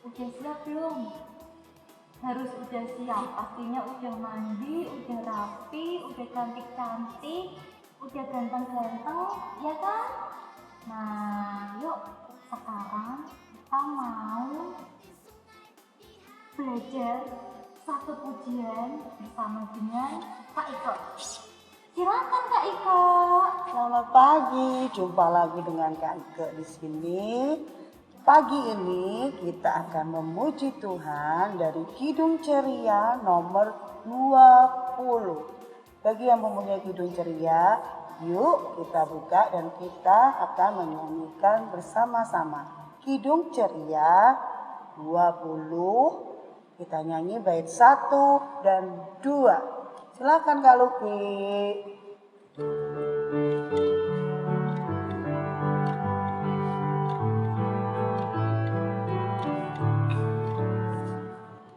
Udah siap belum? Harus udah siap, pastinya udah mandi, udah rapi, udah cantik-cantik, udah ganteng-ganteng, ya kan? Nah, yuk sekarang kita mau belajar satu pujian bersama dengan Kak Iko. Silakan Kak Iko. Selamat pagi, jumpa lagi dengan Kak Iko di sini. Pagi ini kita akan memuji Tuhan dari Kidung Ceria nomor 20. Bagi yang mempunyai Kidung Ceria, yuk kita buka dan kita akan menyanyikan bersama-sama. Kidung Ceria 20, kita nyanyi bait 1 dan 2. Silakan Kak Luki.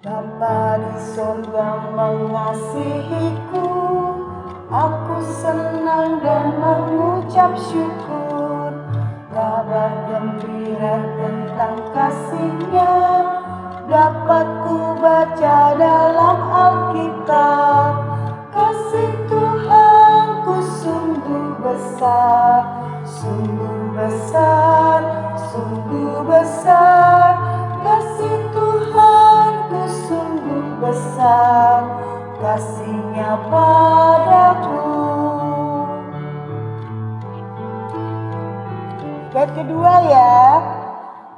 Bapa di surga mengasihiku, aku senang dan mengucap syukur. Kabar gembira tentang kasih-Nya dapat ku baca dalam Alkitab. Kasih Tuhanku sungguh besar, sungguh besar, sungguh besar. Kasih Tuhanku sungguh besar, kasih-Nya padaku. Bait kedua ya.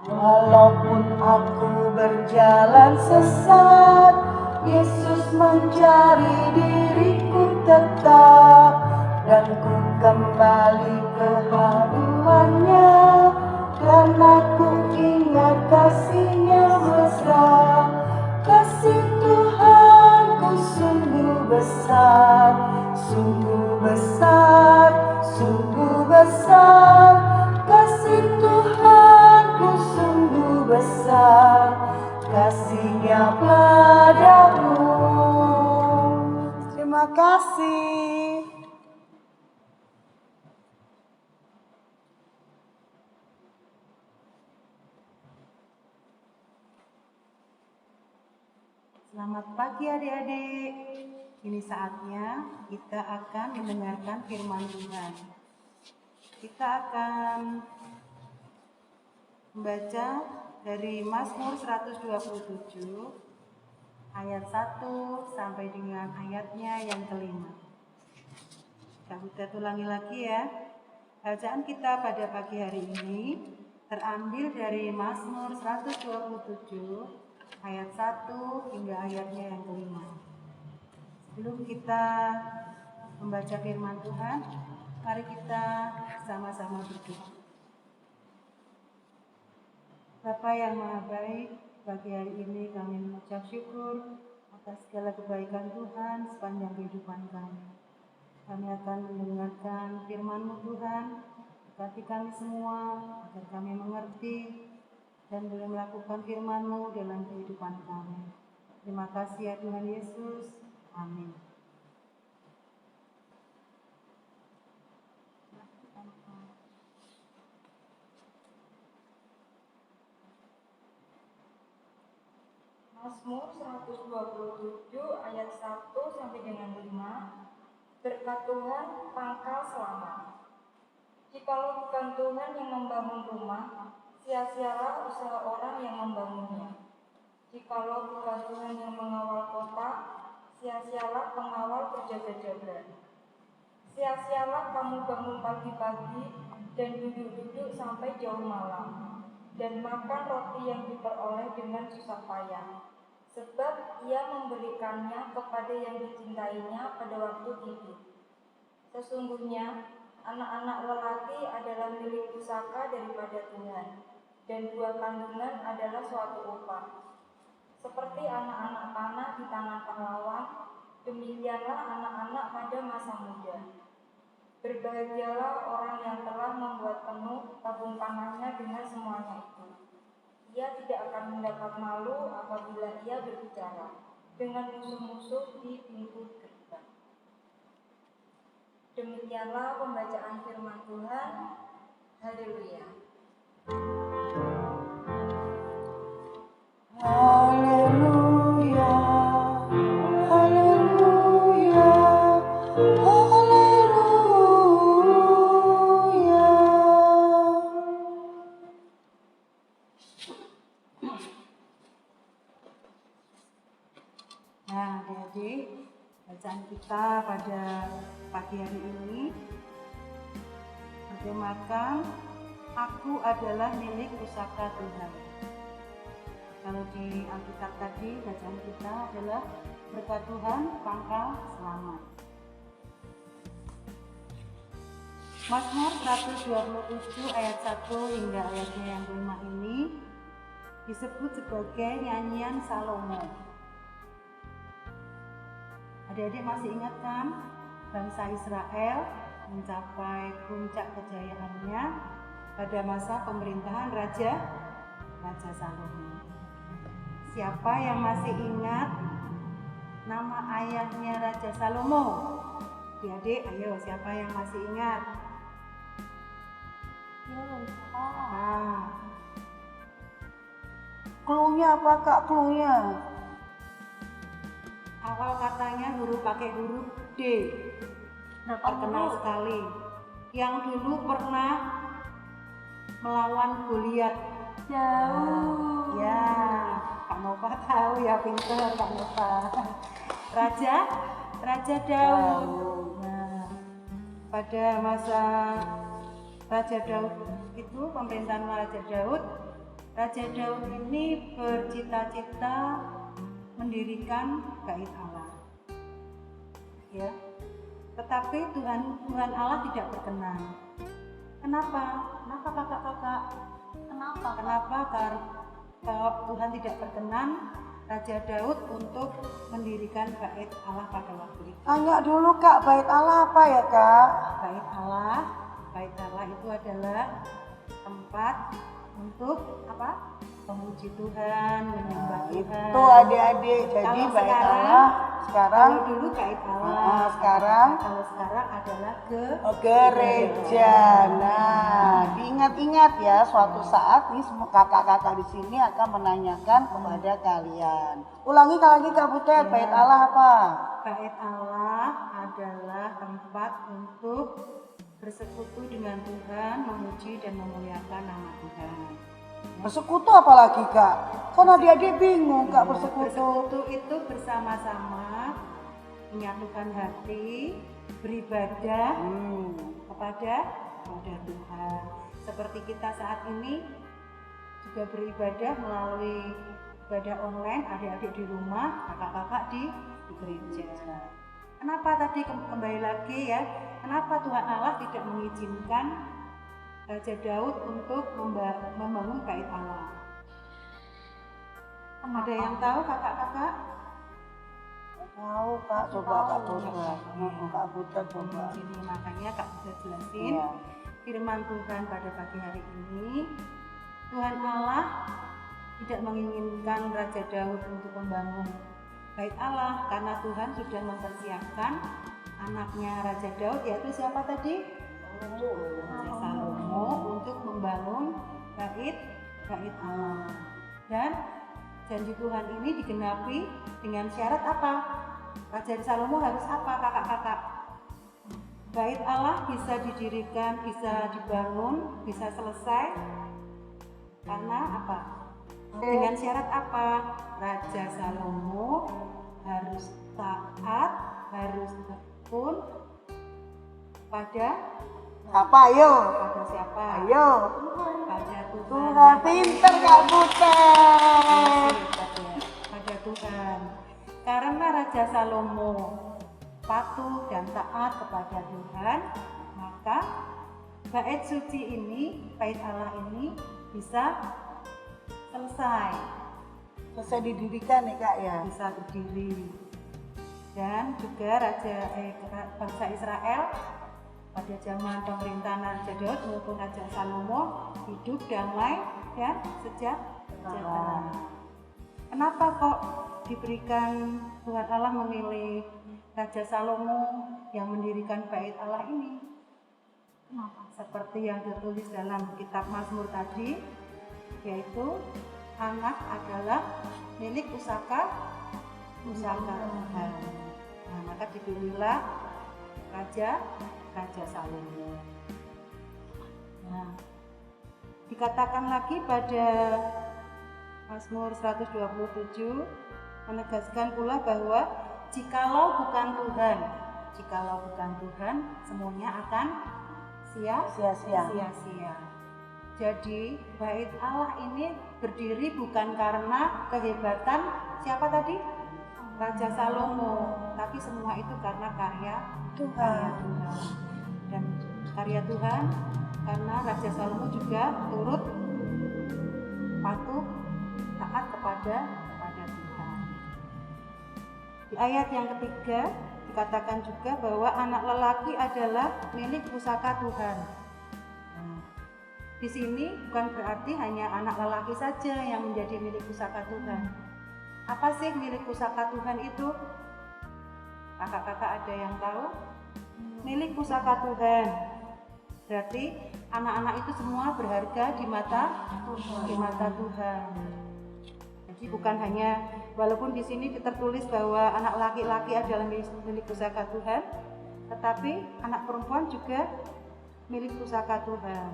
Walaupun aku berjalan sesat, Yesus mencari diriku tetap, dan ku kembali ke haluan-Nya, dan aku ingat kasih-Nya mesra. Kasih Tuhanku sungguh besar, sungguh besar, sungguh besar. Kasih Tuhanku sungguh besar, kasih-Nya padaku. Terima kasih. Selamat pagi adik-adik. Ini saatnya kita akan mendengarkan firman Tuhan. Kita akan membaca dari Mazmur 127 ayat 1 sampai dengan ayatnya yang kelima. Kita ulangi lagi ya. Bacaan kita pada pagi hari ini terambil dari Mazmur 127 ayat 1 hingga ayatnya yang kelima. Sebelum kita membaca firman Tuhan, mari kita sama-sama berdoa. Bapa yang Maha Baik, pagi hari ini kami mengucap syukur atas segala kebaikan Tuhan sepanjang kehidupan kami. Kami akan mendengarkan firman-Mu Tuhan, berkati kami semua agar kami mengerti dan boleh melakukan firman-Mu dalam kehidupan kami. Terima kasih ya Tuhan Yesus. Amin. Mazmur 127 ayat 1 sampai dengan 5. Berkat Tuhan pangkal selamat. Jikalau bukan Tuhan yang membangun rumah, sia-sialah usaha orang yang membangunnya. Jikalau bukan Tuhan yang mengawal kota, sia-sialah pengawal berjaga-jaga. Sia-sialah kamu bangun pagi-pagi dan duduk-duduk sampai jauh malam, dan makan roti yang diperoleh dengan susah payah, sebab Ia memberikannya kepada yang dicintainya pada waktu tidur. Sesungguhnya anak-anak lelaki adalah milik pusaka daripada Tuhan, dan buah kandungan adalah suatu upah. Seperti anak-anak panah di tangan pahlawan, demikianlah anak-anak pada masa muda. Berbahagialah orang yang telah membuat penuh tabung panahnya dengan semuanya itu. Ia tidak akan mendapat malu apabila ia berbicara dengan musuh-musuh di pintu gerbang. Demikianlah pembacaan firman Tuhan. Haleluya. Nah, adik-adik, bacaan kita pada pagi hari ini bertemakan Aku adalah milik pusaka Tuhan. Kalau di Alkitab tadi bacaan kita adalah berkat Tuhan pangkal selamat. Mazmur 127 ayat 1 hingga ayatnya yang kelima ini disebut sebagai nyanyian Salomo. Adik-adik masih ingat kan bangsa Israel mencapai puncak kejayaannya pada masa pemerintahan Raja Salomo. Siapa yang masih ingat nama ayahnya Raja Salomo? Adik-adik, ayo siapa yang masih ingat? Cluenya apa Kak? Cluenya? Awal katanya pakai huruf D. Terkenal sekali. Yang dulu pernah melawan Goliat. Jauh. Ya, Kak Nova tahu ya, pintar Kak Nova. Raja Daud. Nah, pada masa Raja Daud itu, pemerintahan Raja Daud ini bercita-cita mendirikan bait Allah. Ya. Tetapi Tuhan Allah tidak berkenan. Kenapa kakak-kakak? Kenapa? Kalau Tuhan tidak berkenan Raja Daud untuk mendirikan bait Allah pada waktu itu. Tanya dulu Kak, bait Allah apa ya Kak? Bait Allah itu adalah tempat untuk apa? Memuji Tuhan, menyembah Tuhan. Itu adik-adik. Jadi bait Allah sekarang. Kalau dulu bait Allah. Kalau sekarang adalah gereja. Nah, diingat-ingat ya, suatu saat nih semua kakak-kakak di sini akan menanyakan kepada kalian. Ulangi lagi Kak Butet, Ya. bait Allah apa? Bait Allah adalah tempat untuk bersekutu dengan Tuhan, memuji dan memuliakan nama Tuhan. Bersekutu apa lagi Kak? Kan adik-adik bingung Kak bersekutu. Bersekutu itu bersama-sama menyatukan hati, beribadah kepada Tuhan. Seperti kita saat ini juga beribadah melalui ibadah online, adik-adik di rumah, kakak-kakak di gereja. Kenapa tadi kembali lagi ya? Kenapa Tuhan Allah tidak mengizinkan Raja Daud untuk membangun bait Allah? Ada yang tahu kakak-kakak? Tahu Kak, coba Kak Butet. Kak Butet coba. Jadi makanya Kak bisa jelasin firman Tuhan pada pagi hari ini. Tuhan Allah tidak menginginkan Raja Daud untuk membangun bait Allah karena Tuhan sudah mempersiapkan anaknya Raja Daud, yaitu siapa tadi? Raja Salomo, untuk membangun bait Allah. Dan janji Tuhan ini digenapi dengan syarat apa? Raja Salomo harus apa kakak-kakak? Bait Allah bisa didirikan, bisa dibangun, bisa selesai karena apa? Dengan syarat apa? Raja Salomo harus taat, harus tekun pada Apa ayo? pada siapa? Ayo. Pada Tuhan. Tuhan pinter Kak Butet. Pada Tuhan. Karena Raja Salomo patuh dan taat kepada Tuhan, maka bait suci ini, bait Allah ini bisa selesai, Didirikan nih Kak ya. bisa berdiri. Dan juga bangsa Israel pada zaman pemerintahan Raja Daud maupun Raja Salomo hidup damai dan sejahtera. Kenapa kok diberikan Tuhan Allah memilih Raja Salomo yang mendirikan bait Allah ini? Seperti yang tertulis dalam kitab Mazmur tadi, yaitu anak adalah milik pusaka Tuhan. Nah, maka dipilihlah Raja Salomo. Nah, dikatakan lagi pada Mazmur 127 Menegaskan pula bahwa jikalau bukan Tuhan, semuanya akan Sia-sia. sia-sia. Jadi bait Allah ini berdiri bukan karena kehebatan siapa tadi? Raja Salomo, tapi semua itu karena karya Tuhan. Dan karya Tuhan karena Raja Salomo juga turut patuh taat kepada Tuhan. Di ayat yang ketiga dikatakan juga bahwa anak lelaki adalah milik pusaka Tuhan. Nah, di sini bukan berarti hanya anak lelaki saja yang menjadi milik pusaka Tuhan. Apa sih milik pusaka Tuhan itu? Kakak-kakak ada yang tahu? Milik pusaka Tuhan berarti anak-anak itu semua berharga di mata Tuhan. Jadi bukan hanya, walaupun di sini tertulis bahwa anak laki-laki adalah milik pusaka Tuhan, tetapi anak perempuan juga milik pusaka Tuhan.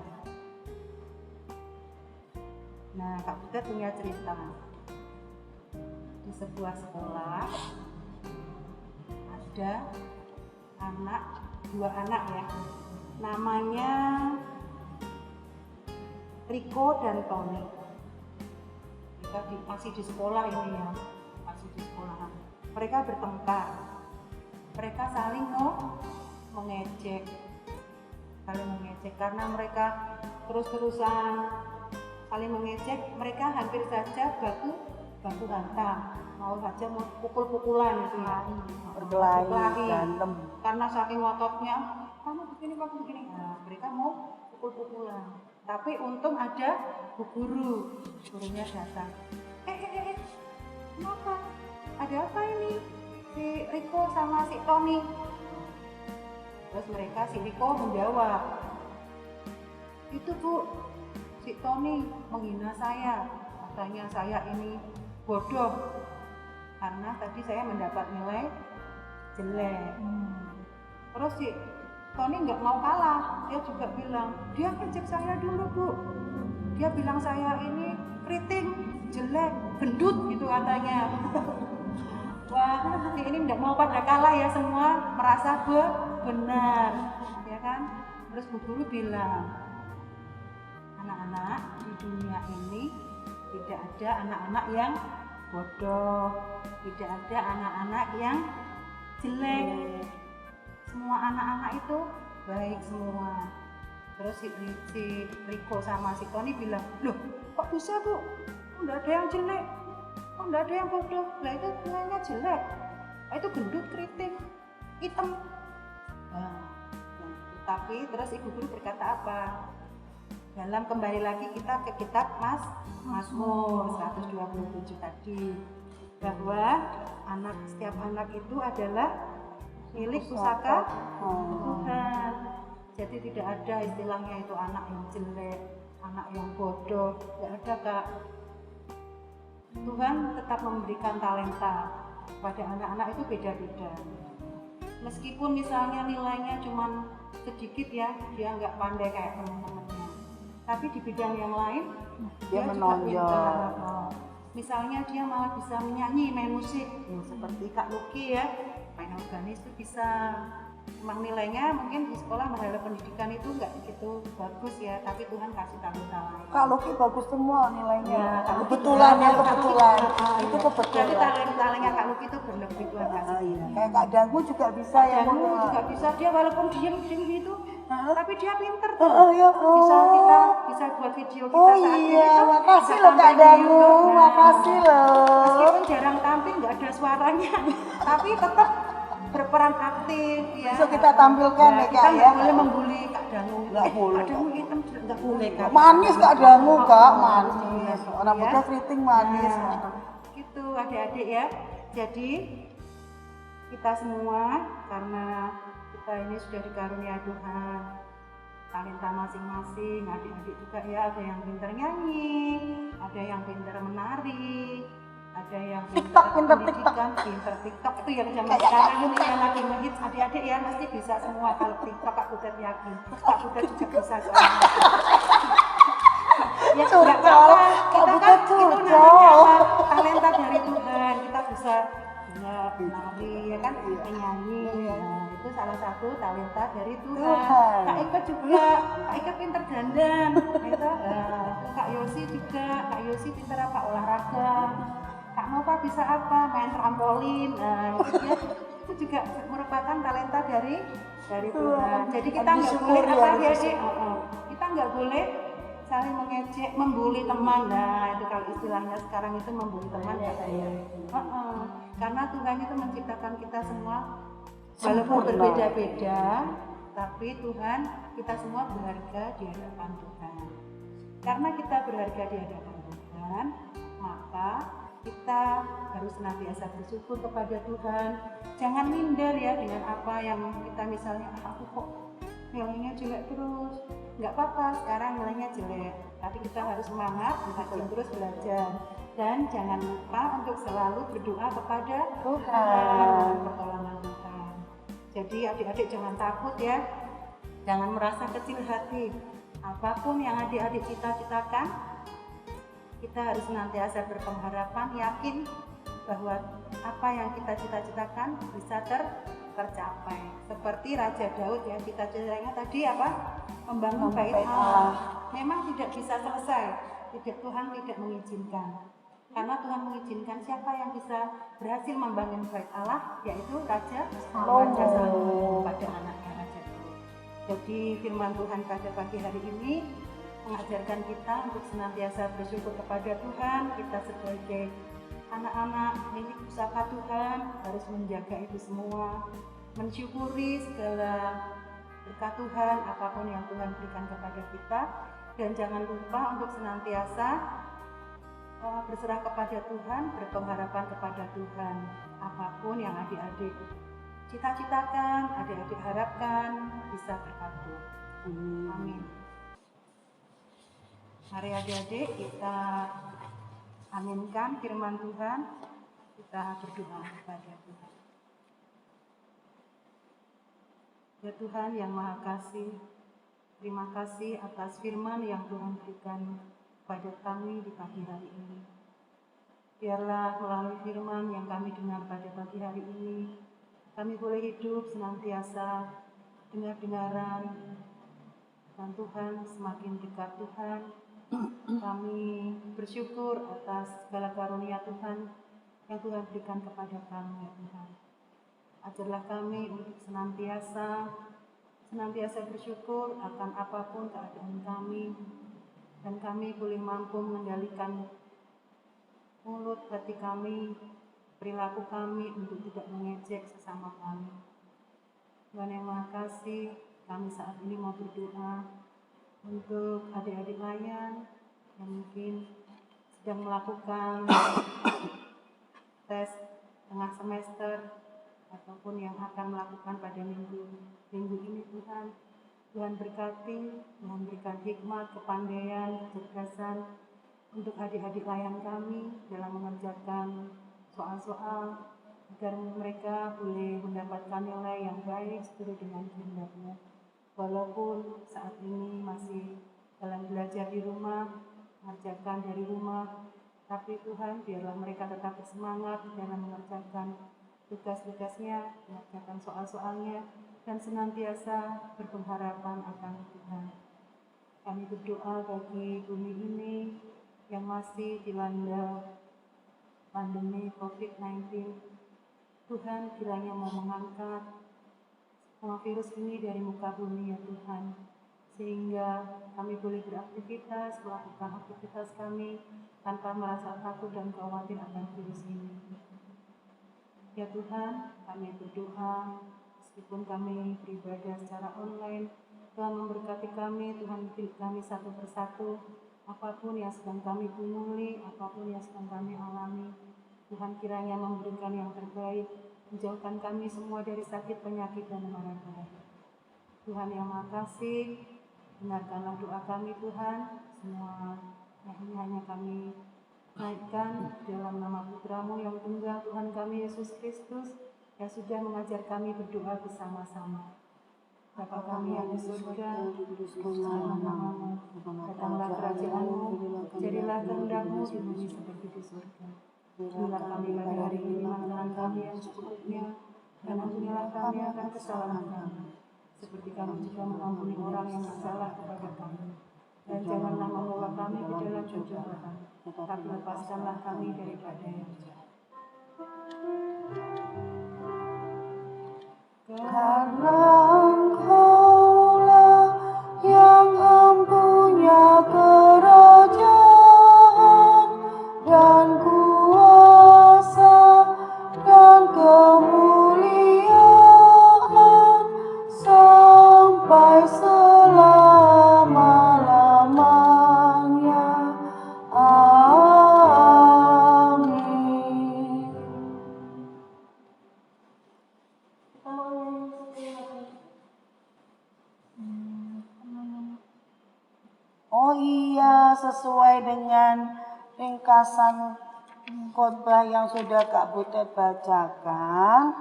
Nah, Kak Butet punya cerita. Di sebuah sekolah ada dua anak ya, namanya Riko dan Tony. Masih di sekolah ini ya, masih di sekolahan. Mereka bertengkar, mereka saling mengejek karena mereka terus-terusan saling mengejek. Mereka hampir saja baku hantam, mau pukul-pukulan gitu ya, Berkelahi, berantem. karena saking ngototnya, kamu begini. Nah, mereka mau pukul-pukulan. Tapi untung ada bu gurunya datang. Kenapa? Ada apa ini? Si Riko sama si Tony. Terus si Riko menjawab, itu Bu, si Tony menghina saya, katanya saya ini bodoh karena tadi saya mendapat nilai jelek. Terus si Tony nggak mau kalah, dia juga bilang, dia ngejek saya dulu Bu, dia bilang saya ini keriting, jelek, gendut gitu katanya. Wah, ini nggak mau pada kalah ya, semua merasa benar, ya kan? Terus bu guru bilang, anak-anak di dunia ini tidak ada anak-anak yang bodoh, tidak ada anak-anak yang jelek. Semua anak-anak itu baik semua. Terus si Riko sama si Tony bilang, loh kok bisa Bu? Enggak ada yang jelek, enggak ada yang bodoh. Lah itu nilainya jelek, itu gendut, keriting, hitam. Nah, tapi terus ibu guru berkata apa? Dalam kembali lagi kita ke kitab Mazmur 127 tadi, bahwa setiap anak itu adalah milik pusaka Tuhan. Jadi tidak ada istilahnya itu anak yang jelek, anak yang bodoh, tidak ada Kak. Tuhan tetap memberikan talenta pada anak-anak itu beda-beda. Meskipun misalnya nilainya cuma sedikit ya, dia nggak pandai kayak teman-temannya, tapi di bidang yang lain dia menonjol. Misalnya dia malah bisa menyanyi, main musik, seperti Kak Luki ya, main organis itu bisa. Memang nilainya mungkin di sekolah masalah pendidikan itu nggak begitu bagus ya, tapi Tuhan kasih talenta lain. Kak Luki bagus semua nilainya. Ya, kebetulan. Itu Jadi kebetulan. talentanya Kak Luki itu berlebih Tuhan kasih. Iya. Kayak Kak Dangu juga bisa ya. Dangu juga bisa, dia walaupun diem gitu, tapi dia pinter tuh. Ya. Bisa buat video kita Oh saat ini iya, tuh, makasih bisa loh Kak tampil di Dangu, YouTube. Nah, makasih loh. meskipun jarang tampil, nggak ada suaranya, tapi tetap berperan aktif ya. Bisa kita tampilkan ya Kak Kita ya. nggak boleh membuli Kak Dangu. Nggak boleh. Kak Dangu hitam nggak boleh Kak. Manis Kak Dangu Kak, Oh, manis. Orang muda keriting manis. Nah, gitu adik-adik ya. Jadi kita semua karena kita ini sudah dikarunia Tuhan talenta masing-masing, adik-adik juga ya, ada yang pintar nyanyi, ada yang pintar menari, ada yang pintar TikTok itu yang zaman sekarang ini yang lagi ngehits, adik-adik ya pasti bisa semua. Kalau TikTok Kak Butet yakin, Kak Butet juga bisa soalnya. Ya nggak apa-apa, kita kan itu namanya apa? Talenta dari Tuhan, kita bisa misalnya menari ya kan, menyanyi. Nah, itu salah satu talenta dari Tuhan. Tuhan. Kak Ika juga, Kak Ika pinter dandan, gitu. Kak Yosi juga, Kak Yosi pinter apa, olahraga. Kak Nova bisa apa, main trampolin. Nah, itu juga merupakan talenta dari Tuhan. Jadi kita nggak boleh apa adik-adik, kita nggak boleh saling mengejek, membuli teman. Nah, itu kalau istilahnya sekarang itu membuli teman katanya. Karena Tuhan itu menciptakan kita semua walaupun berbeda-beda, tapi Tuhan kita semua berharga di hadapan Tuhan. Karena kita berharga di hadapan Tuhan, maka kita harus senantiasa bersyukur kepada Tuhan. Jangan minder ya dengan apa yang kita misalnya, aku kok nilainya jelek terus. Nggak apa-apa, sekarang nilainya jelek, tapi kita harus semangat untuk terus belajar. Dan jangan lupa untuk selalu berdoa kepada Tuhan, pertolongan Tuhan. Jadi adik-adik jangan takut ya, jangan merasa kecil hati. Apapun yang adik-adik cita-citakan, kita harus senantiasa berpengharapan, yakin bahwa apa yang kita cita-citakan bisa tercapai. Seperti Raja Daud ya, cita-citanya tadi apa? Membangun bait Allah. Memang tidak bisa selesai, Tuhan tidak mengizinkan. Karena Tuhan mengizinkan, siapa yang bisa berhasil membangun bait Allah, yaitu Raja Salomo pada anaknya Raja Daud. Jadi firman Tuhan pada pagi hari ini mengajarkan kita untuk senantiasa bersyukur kepada Tuhan. Kita sebagai anak-anak milik pusaka Tuhan harus menjaga itu semua, mensyukuri segala berkat Tuhan apapun yang Tuhan berikan kepada kita, dan jangan lupa untuk senantiasa berserah kepada Tuhan, berpengharapan kepada Tuhan. Apapun yang adik-adik cita-citakan, adik-adik harapkan bisa berkabul. Amin. Mari adik-adik kita aminkan firman Tuhan, kita berdoa kepada Tuhan. Ya Tuhan yang Maha Kasih, terima kasih atas firman yang Tuhan berikan kepada kami di pagi hari ini. Biarlah melalui firman yang kami dengar pada pagi hari ini, kami boleh hidup senantiasa dengar-dengaran, dan Tuhan semakin dekat Tuhan. Kami bersyukur atas segala karunia Tuhan yang Tuhan berikan kepada kami, ya Tuhan. Ajarlah kami untuk senantiasa bersyukur akan apapun keadaan kami, dan kami boleh mampu mengendalikan mulut, hati kami, perilaku kami untuk tidak mengejek sesama kami. Tuhan yang Maha Kasih, kami saat ini mau berdoa untuk adik-adik layan yang mungkin sedang melakukan tes tengah semester ataupun yang akan melakukan pada minggu ini. Tuhan berkati, Tuhan berikan hikmat, kepandaian, kecerdasan untuk adik-adik layan kami dalam mengerjakan soal-soal, agar mereka boleh mendapatkan nilai yang baik sesuai dengan kehendaknya. Walaupun saat ini masih dalam belajar di rumah, mengerjakan dari rumah, tapi Tuhan biarlah mereka tetap bersemangat dalam mengerjakan tugas-tugasnya, mengerjakan soal-soalnya, dan senantiasa berpengharapan akan Tuhan. Kami berdoa bagi bumi ini yang masih dilanda pandemi COVID-19. Tuhan kiranya mau mengangkat semua virus ini dari muka bumi, ya Tuhan, sehingga kami boleh beraktivitas, melakukan aktivitas kami tanpa merasa takut dan khawatir akan virus ini. Ya Tuhan, kami berdoa, meskipun kami beribadah secara online, Tuhan memberkati kami, Tuhan pilih kami satu persatu, apapun yang sedang kami gumuli, apapun yang sedang kami alami, Tuhan kiranya memberikan yang terbaik, menjauhkan kami semua dari sakit, penyakit, dan mara bahaya. Tuhan yang Maha Kasih, dengarkanlah doa kami Tuhan, semua yang ini hanya kami naikkan dalam nama Putra-Mu yang tunggal, Tuhan kami Yesus Kristus, yang sudah mengajar kami berdoa bersama-sama. Bapa kami yang di surga, kuduskanlah nama-Mu, datanglah kerajaan-Mu, jadilah kehendak-Mu di bumi seperti di surga. Berilah kami pada hari ini makanan kami yang secukupnya, dan ampunilah kami akan kesalahan kami, seperti kami juga mengampuni orang yang bersalah kepada kami. Dan janganlah membawa kami ke dalam pencobaan, tapi lepaskanlah kami daripada yang jahat. Karena Engkaulah yang empunya kerajaan dan kuasa dan kemuliaan sampai selama-lamanya. Amin. Oh iya, sesuai dengan ringkasan khotbah yang sudah Kak Butet bacakan,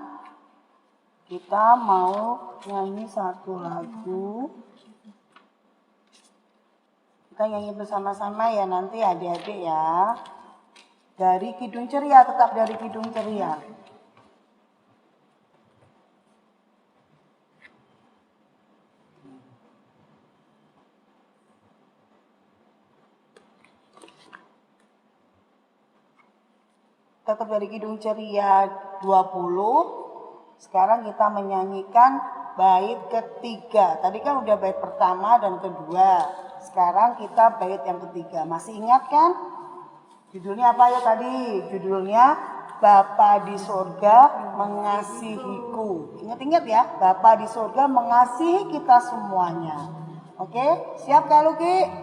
kita mau nyanyi satu lagu. Kita nyanyi bersama-sama ya nanti adik-adik ya. Dari Kidung Ceria, tetap dari Kidung Ceria. Tetap dari Kidung Ceria 20. Sekarang kita menyanyikan bait ketiga. Tadi kan udah bait pertama dan kedua. Sekarang kita bait yang ketiga. Masih ingat kan? Judulnya apa ya tadi? Judulnya Bapa di surga mengasihiku. Ingat-ingat ya, Bapa di surga mengasihi kita semuanya. Oke, siap Kak Luki?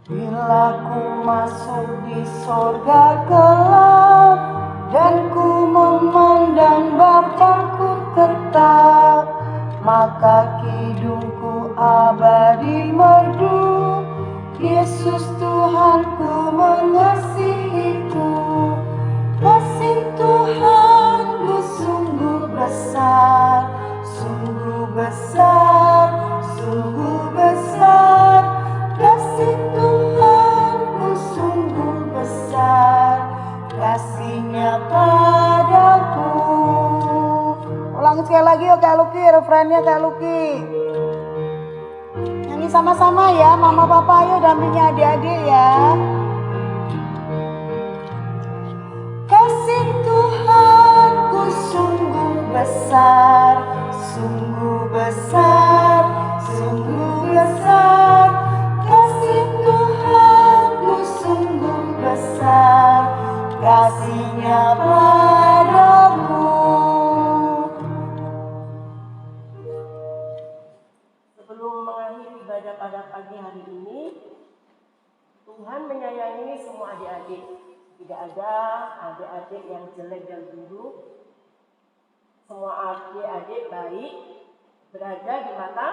Bila ku masuk di surga kelak dan ku memandang Bapakku tetap, maka kidungku abadi merdu. Yesus Tuhanku mengasihiku. Kasih Tuhanku sungguh besar, sungguh besar, sungguh besar. Kasih Tuhanku sungguh besar, kasihnya padaku. Ulang sekali lagi yuk Kak Luki, refrennya Kak Luki. Nyanyi sama-sama ya, Mama Papa ayo dampingi adik-adik ya. Kasih Tuhanku sungguh besar, sungguh besar, sungguh besar. Kasih Tuhanku sungguh besar, kasihnya padaku. Sebelum mengakhiri ibadah pada pagi hari ini, Tuhan menyayangi semua adik-adik. Tidak ada adik-adik yang jelek dan buruk. Semua adik-adik baik berada di mata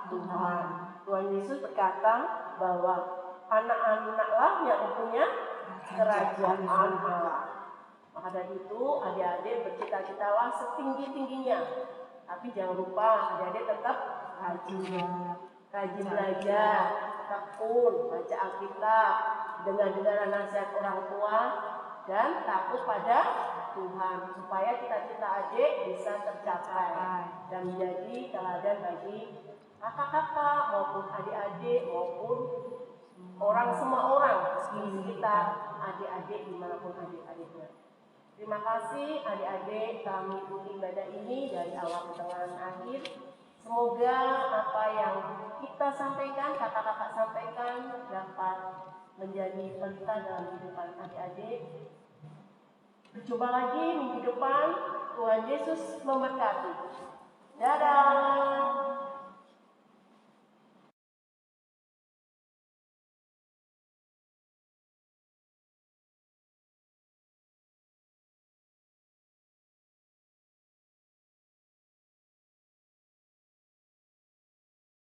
Tuhan. Tuhan Yesus berkata bahwa anak-anaklah yang punya kerajaan Allah. Maka dari itu adik-adik bercita-citalah setinggi-tingginya. Tapi jangan lupa adik-adik tetap rajin belajar, tekun, baca Alkitab, dengar nasihat orang tua, dan takut pada Tuhan, supaya cita-cita adik bisa tercapai dan menjadi teladan bagi kakak-kakak maupun adik-adik maupun semua orang di sekitar adik-adik dimanapun adik-adiknya. Terima kasih adik-adik telah mengikuti ibadah ini dari awal ke tengah dan akhir. Semoga apa yang kita sampaikan, kakak-kakak sampaikan dapat menjadi pelita dalam kehidupan adik-adik. Berjumpa lagi minggu depan. Tuhan Yesus memberkati. Dadah.